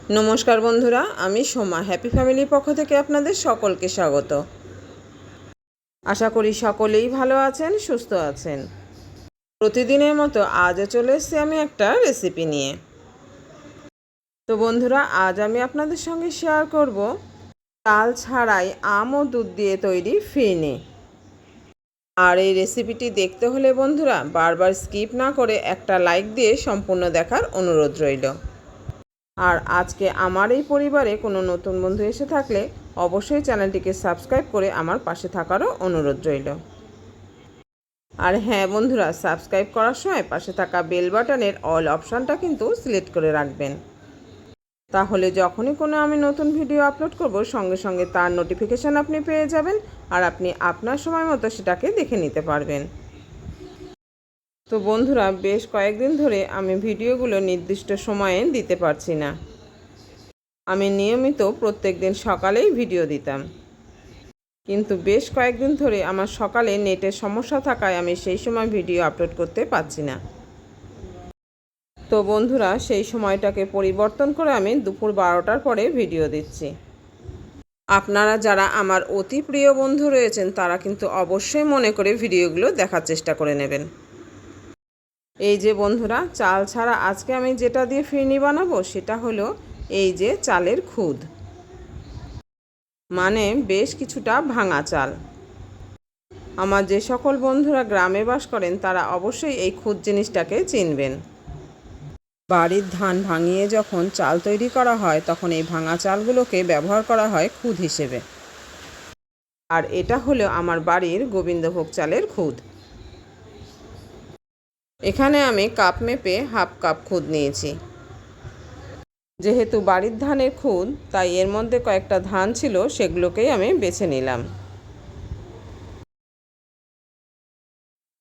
नमस्कार बंधुरा आमी सोमा हैप्पी फैमिली पक्ष थेके आपनादेर सकलके स्वागत। आशा करी सकलेई भालो आछेन सुस्थ आछेन। प्रतिदिनेर मतो आजও चले एसेछि आमी एकटा रेसिपि निये। तो बंधुरा आज आमी आपनादेर संगे शेयार करब चाल छाड़ाई आम ओ दूध दिये तैरी फिरनी। और এই রেসিপিটি দেখতে হলে বন্ধুরা বারবার স্কিপ না করে একটা লাইক দিয়ে সম্পূর্ণ দেখার অনুরোধ রইল। আর আজকে আমার এই পরিবারে কোনো নতুন বন্ধু এসে থাকলে অবশ্যই চ্যানেলটিকে সাবস্ক্রাইব করে আমার পাশে থাকারও অনুরোধ রইল। আর হ্যাঁ বন্ধুরা, সাবস্ক্রাইব করার সময় পাশে থাকা বেল বাটনের অল অপশানটা কিন্তু সিলেক্ট করে রাখবেন। তাহলে যখনই কোনো আমি নতুন ভিডিও আপলোড করব সঙ্গে সঙ্গে তার নোটিফিকেশান আপনি পেয়ে যাবেন আর আপনি আপনার সময় মতো সেটাকে দেখে নিতে পারবেন। তো বন্ধুরা, বেশ কয়েকদিন ধরে আমি ভিডিওগুলো নির্দিষ্ট সময়ে দিতে পারছি না। আমি নিয়মিত প্রত্যেক দিন সকালেই ভিডিও দিতাম, কিন্তু বেশ কয়েকদিন ধরে আমার সকালে নেটের সমস্যা থাকায় আমি সেই সময় ভিডিও আপলোড করতে পারছি না। তো বন্ধুরা, সেই সময়টাকে পরিবর্তন করে আমি দুপুর 12টার পরে ভিডিও দিচ্ছি। আপনারা যারা আমার অতি প্রিয় বন্ধু রয়েছেন তারা কিন্তু অবশ্যই মনে করে ভিডিওগুলো দেখার চেষ্টা করে নেবেন। এই যে বন্ধুরা, চাল ছাড়া আজকে আমি যেটা দিয়ে ফিরনি বানাবো সেটা হলো এই যে চালের খুদ, মানে বেশ কিছুটা ভাঙা চাল। আমার যে সকল বন্ধুরা গ্রামে বাস করেন তারা অবশ্যই এই খুদ জিনিসটাকে চিনবেন। বাড়ির ধান ভাঙিয়ে যখন চাল তৈরি করা হয় তখন এই ভাঙা চালগুলোকে ব্যবহার করা হয় খুদ হিসেবে। আর এটা হলো আমার বাড়ির গোবিন্দভোগ চালের খুদ। এখানে আমি কাপ মেপে হাফ কাপ খুদ নিয়েছি। যেহেতু বাড়ির ধানের খুদ তাই এর মধ্যে কয়েকটা ধান ছিল, সেগুলোকেই আমি বেছে নিলাম।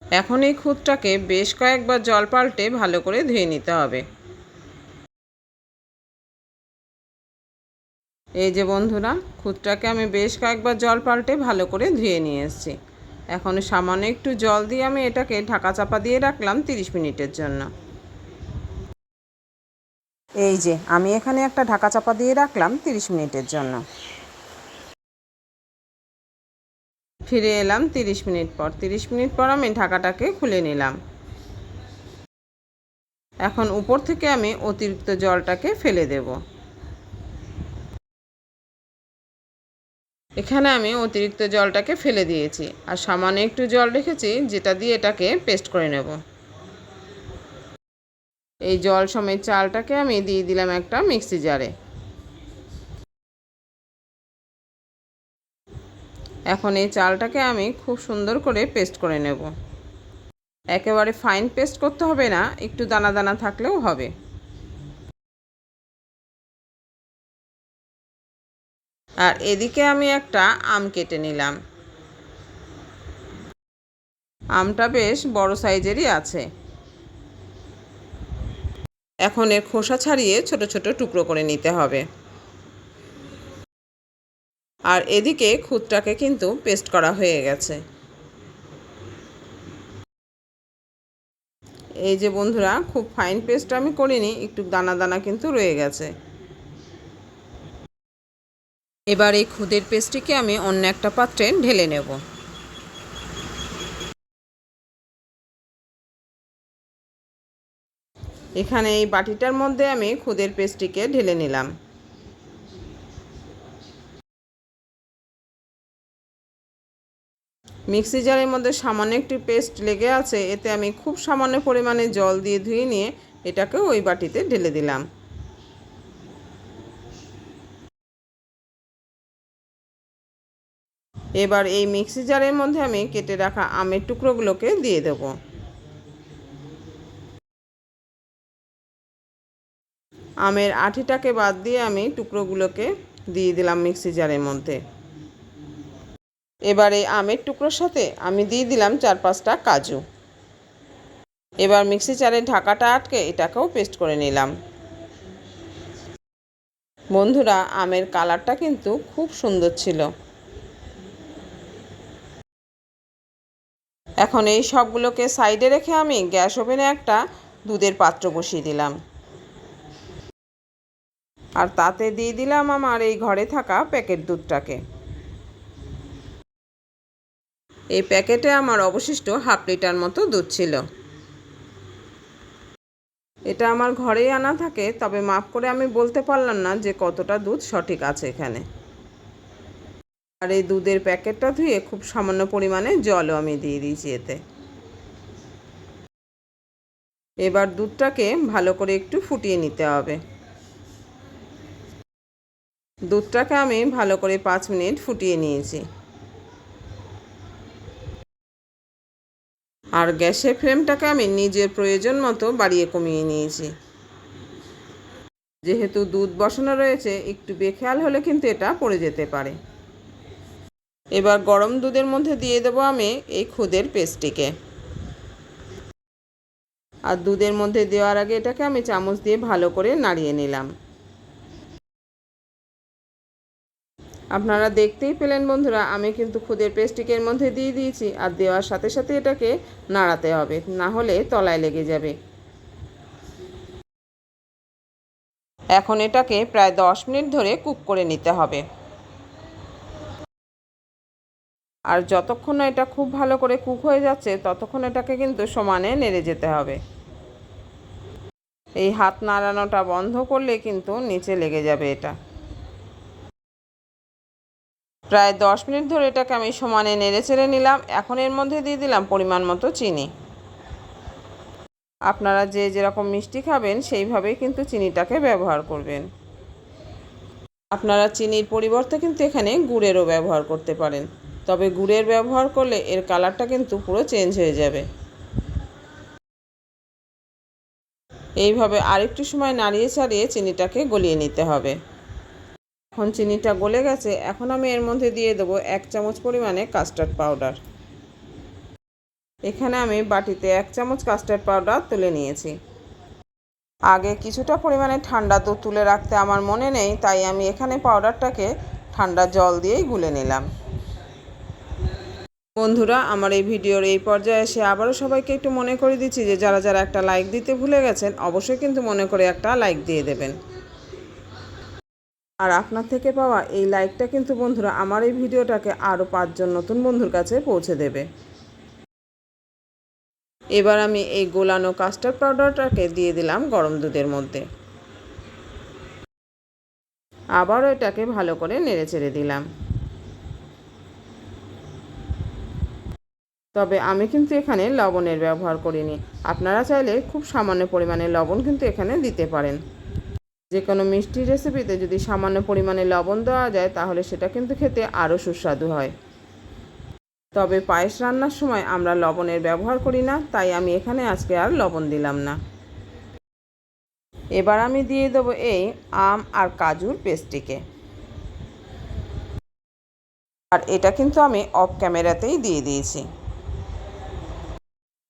এখন এই খুদটাকে বেশ কয়েকবার জল পাল্টে ভালো করে ধুয়ে নিতে হবে। এই যে বন্ধুরা, খুদটাকে আমি বেশ কয়েকবার জল পাল্টে ভালো করে ধুয়ে নিয়ে এসেছি। এখন সামান্য একটু জল দিয়ে আমি এটাকে ঢাকা চাপা দিয়ে রাখলাম 30 মিনিটের জন্য। এই যে আমি এখানে একটা ঢাকা চাপা দিয়ে রাখলাম 30 মিনিটের জন্য। ফিরে এলাম 30 মিনিট পর। 30 মিনিট পর আমি ঢাকাটাকে খুলে নিলাম। এখন উপর থেকে আমি অতিরিক্ত জলটাকে ফেলে দেব। এখানে আমি অতিরিক্ত জলটাকে ফেলে দিয়েছি আর সামান্য একটু জল রেখেছি যেটা দিয়ে এটাকে পেস্ট করে নেব। এই জল সমেত চালটাকে আমি দিয়ে দিলাম একটা মিক্সি জারে। এখন এই চালটাকে আমি খুব সুন্দর করে পেস্ট করে নেব। একেবারে ফাইন পেস্ট করতে হবে না, একটু দানা দানা থাকলেও হবে। আর এদিকে আমি একটা আম কেটে নিলাম। আমটা বেশ বড় সাইজেরই আছে। এখন এর খোসা ছাড়িয়ে ছোট ছোট টুকরো করে নিতে হবে। আর এদিকে খুদটাকে কিন্তু পেস্ট করা হয়ে গেছে। এই যে বন্ধুরা, খুব ফাইন পেস্ট আমি করিনি, একটু দানা দানা কিন্তু রয়ে গেছে। এবার এই খুদের পেস্টটিকে আমি অন্য একটা পাত্রে ঢেলে নেব। এখানে এই বাটিটার মধ্যে আমি খুদের পেস্টটিকে ঢেলে নিলাম। মিক্সি জারের মধ্যে সামান্য একটু পেস্ট লেগে আছে, এতে আমি খুব সামান্য পরিমাণে জল দিয়ে ধুয়ে নিয়ে এটাকে ওই বাটিতে ঢেলে দিলাম। এবার এই মিক্সি জারের মধ্যে আমি কেটে রাখা আমের টুকরোগুলোকে দিয়ে দেব। আমের আঠিটাকে বাদ দিয়ে আমি টুকরোগুলোকে দিয়ে দিলাম মিক্সি জারের মধ্যে। এবার এই আমের টুকরোর সাথে আমি দিয়ে দিলাম 4-5টা কাজু। এবার মিক্সি জারের ঢাকাটা আটকে এটাকেও পেস্ট করে নিলাম। বন্ধুরা, আমের কালারটা কিন্তু খুব সুন্দর ছিল। এখন এই সবগুলোকে সাইডে রেখে আমি গ্যাস ওভেনে একটা দুধের পাত্র বসিয়ে দিলাম। আর তাতে দিয়ে দিলাম আমার এই ঘরে থাকা প্যাকেট দুধটাকে। এই প্যাকেটে আমার অবশিষ্ট হাফ লিটার মতো দুধ ছিল। এটা আমার ঘরেই আনা থাকে, তবে মাপ করে আমি বলতে পারলাম না যে কতটা দুধ সঠিক আছে এখানে। আর এই দুধের প্যাকেটটা ধুয়ে খুব সামান্য পরিমাণে জলও আমি দিয়ে দিয়েছি এতে। এবার দুধটাকে ভালো করে একটু ফুটিয়ে নিতে হবে। দুধটাকে আমি ভালো করে 5 মিনিট ফুটিয়ে নিয়েছি। আর গ্যাসের ফ্লেমটাকে আমি নিজের প্রয়োজন মতো বাড়িয়ে কমিয়ে নিয়েছি। যেহেতু দুধ বসানো রয়েছে, একটু বেখেয়াল হলে কিন্তু এটা পড়ে যেতে পারে। এবার গরম দুধের মধ্যে দিয়ে দেবো আমি এই খুদের পেস্টটিকে। আর দুধের মধ্যে দেওয়ার আগে এটাকে আমি চামচ দিয়ে ভালো করে নাড়িয়ে নিলাম। আপনারা দেখতেই পেলেন বন্ধুরা, আমি কিন্তু খুদের পেস্টটিকের মধ্যে দিয়ে দিয়েছি, আর দেওয়ার সাথে সাথে এটাকে নাড়াতে হবে, না হলে তলায় লেগে যাবে। এখন এটাকে প্রায় 10 মিনিট ধরে কুক করে নিতে হবে। আর যতক্ষণ না এটা খুব ভালো করে কুক হয়ে যাচ্ছে, ততক্ষণ এটাকে কিন্তু সমানে নেড়ে যেতে হবে। এই হাত নাড়ানোটা বন্ধ করলে কিন্তু নিচে লেগে যাবে এটা। প্রায় 10 মিনিট ধরে এটাকে আমি সমানে নেড়ে চেড়ে নিলাম। এখন এর মধ্যে দিয়ে দিলাম পরিমাণ মতো চিনি। আপনারা যে যেরকম মিষ্টি খাবেন সেইভাবেই কিন্তু চিনিটাকে ব্যবহার করবেন। আপনারা চিনির পরিবর্তে কিন্তু এখানে গুড়েরও ব্যবহার করতে পারেন, তবে গুড়ের ব্যবহার করলে এর কালারটা কিন্তু পুরো চেঞ্জ হয়ে যাবে। এইভাবে আরেকটু সময় নাড়িয়ে চাড়িয়ে চিনিটাকে গলিয়ে নিতে হবে। এখন চিনিটা গলে গেছে, এখন আমি এর মধ্যে দিয়ে দেবো 1 চামচ পরিমাণে কাস্টার্ড পাউডার। এখানে আমি বাটিতে 1 চামচ কাস্টার্ড পাউডার তুলে নিয়েছি। আগে কিছুটা পরিমাণে ঠান্ডা দুধ তুলে রাখতে আমার মনে নেই, তাই আমি এখানে পাউডারটাকে ঠান্ডা জল দিয়েই গুলে নিলাম। বন্ধুরা, আমার এই ভিডিওর এই পর্যায়ে এসে আবারও সবাইকে একটু মনে করে দিচ্ছি যে যারা যারা একটা লাইক দিতে ভুলে গেছেন, অবশ্যই কিন্তু মনে করে একটা লাইক দিয়ে দেবেন। আর আপনার থেকে পাওয়া এই লাইকটা কিন্তু বন্ধুরা আমার এই ভিডিওটাকে আরও 5 জন নতুন বন্ধুর কাছে পৌঁছে দেবে। এবার আমি এই গোলানো কাস্টার্ড পাউডারটাকে দিয়ে দিলাম গরম দুধের মধ্যে। আবারও এটাকে ভালো করে নেড়ে চেড়ে দিলাম। তবে আমি কিন্তু এখানে লবণের ব্যবহার করিনি। আপনারা চাইলে খুব সামান্য পরিমাণে লবণ কিন্তু এখানে দিতে পারেন। যে কোনো মিষ্টি রেসিপিতে যদি সামান্য পরিমাণে লবণ দেওয়া যায়, তাহলে সেটা কিন্তু খেতে আরও সুস্বাদু হয়। তবে পায়েস রান্নার সময় আমরা লবণের ব্যবহার করি না, তাই আমি এখানে আজকে আর লবণ দিলাম না। এবার আমি দিয়ে দেবো এই আম আর কাজুর পেস্টটিকে। আর এটা কিন্তু আমি অফ ক্যামেরাতেই দিয়ে দিয়েছি,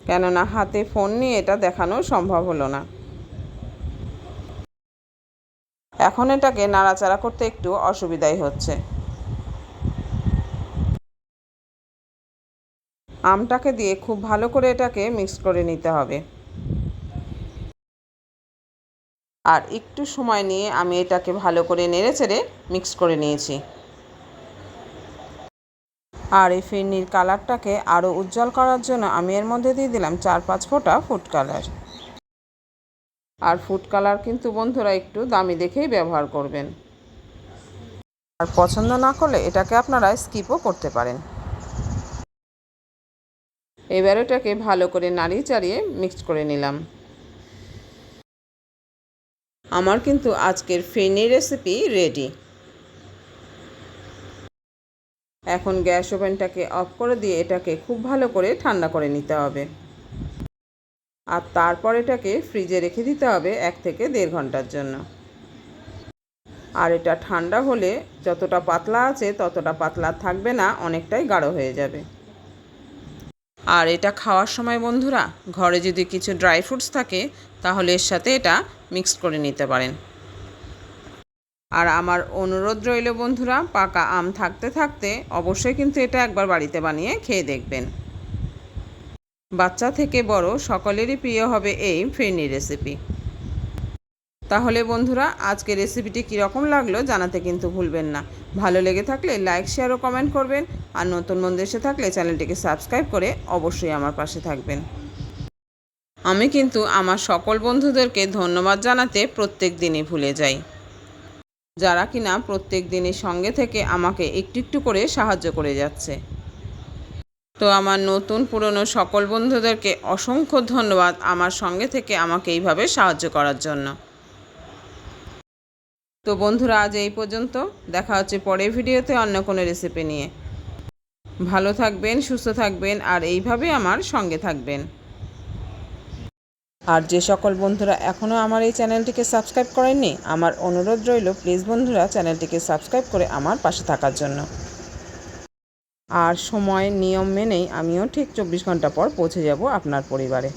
কেননা হাতে ফোন নিয়ে এটা দেখানো সম্ভব হলো না। এখন এটাকে নাড়াচাড়া করতে একটু অসুবিধাই হচ্ছে। আমটাকে দিয়ে খুব ভালো করে এটাকে মিক্স করে নিতে হবে। আর একটু সময় নিয়ে আমি এটাকে ভালো করে নেড়েচেড়ে মিক্স করে নিয়েছি। আর এই ফিরনির কালারটাকে আরও উজ্জ্বল করার জন্য আমি এর মধ্যে দিয়ে দিলাম 4-5 ফোঁটা ফুড কালার। আর ফুড কালার কিন্তু বন্ধুরা একটু দামি দেখেই ব্যবহার করবেন। আর পছন্দ না করলে এটাকে আপনারা স্কিপও করতে পারেন। এবার এটাকে ভালো করে নাড়িয়ে চাড়িয়ে মিক্স করে নিলাম। আমার কিন্তু আজকের ফিরনি রেসিপি রেডি। এখন গ্যাস ওভেনটাকে অফ করে দিয়ে এটাকে খুব ভালো করে ঠান্ডা করে নিতে হবে। আর তারপর এটাকে ফ্রিজে রেখে দিতে হবে 1 থেকে 1.5 ঘন্টার জন্য। আর এটা ঠান্ডা হলে যতটা পাতলা আছে ততটা পাতলা থাকবে না, অনেকটাই গাঢ় হয়ে যাবে। আর এটা খাওয়ার সময় বন্ধুরা ঘরে যদি কিছু ড্রাই ফ্রুটস থাকে, তাহলে এর সাথে এটা মিক্স করে নিতে পারেন। আর আমার অনুরোধ রইল বন্ধুরা, পাকা আম থাকতে থাকতে অবশ্যই কিন্তু এটা একবার বাড়িতে বানিয়ে খেয়ে দেখবেন। বাচ্চা থেকে বড় সকলেরই প্রিয় হবে এই ফিরনি রেসিপি। তাহলে বন্ধুরা আজকের রেসিপিটি কীরকম লাগলো জানাতে কিন্তু ভুলবেন না। ভালো লেগে থাকলে লাইক, শেয়ার ও কমেন্ট করবেন। আর নতুন বন্ধু এসে থাকলে চ্যানেলটিকে সাবস্ক্রাইব করে অবশ্যই আমার পাশে থাকবেন। আমি কিন্তু আমার সকল বন্ধুদেরকে ধন্যবাদ জানাতে প্রত্যেক দিনই ভুলে যাই, যারা কিনা প্রত্যেক দিনই সঙ্গে থেকে আমাকে একটু একটু করে সাহায্য করে যাচ্ছে। তো আমার নতুন পুরনো সকল বন্ধুদেরকে অসংখ্য ধন্যবাদ আমার সঙ্গে থেকে আমাকে এইভাবে সাহায্য করার জন্য। তো বন্ধুরা আজ এই পর্যন্ত, দেখা হচ্ছে পরের ভিডিওতে অন্য কোনো রেসিপি নিয়ে। ভালো থাকবেন, সুস্থ থাকবেন আর এইভাবে আমার সঙ্গে থাকবেন। আর যে সকল বন্ধুরা এখনও আমার এই চ্যানেলটিকে সাবস্ক্রাইব করেননি, আমার অনুরোধ রইল প্লিজ বন্ধুরা চ্যানেলটিকে সাবস্ক্রাইব করে আমার পাশে থাকার জন্য। আর সময় নিয়ম মেনেই আমিও ঠিক 24 ঘন্টা পর পৌঁছে যাব আপনার পরিবারে।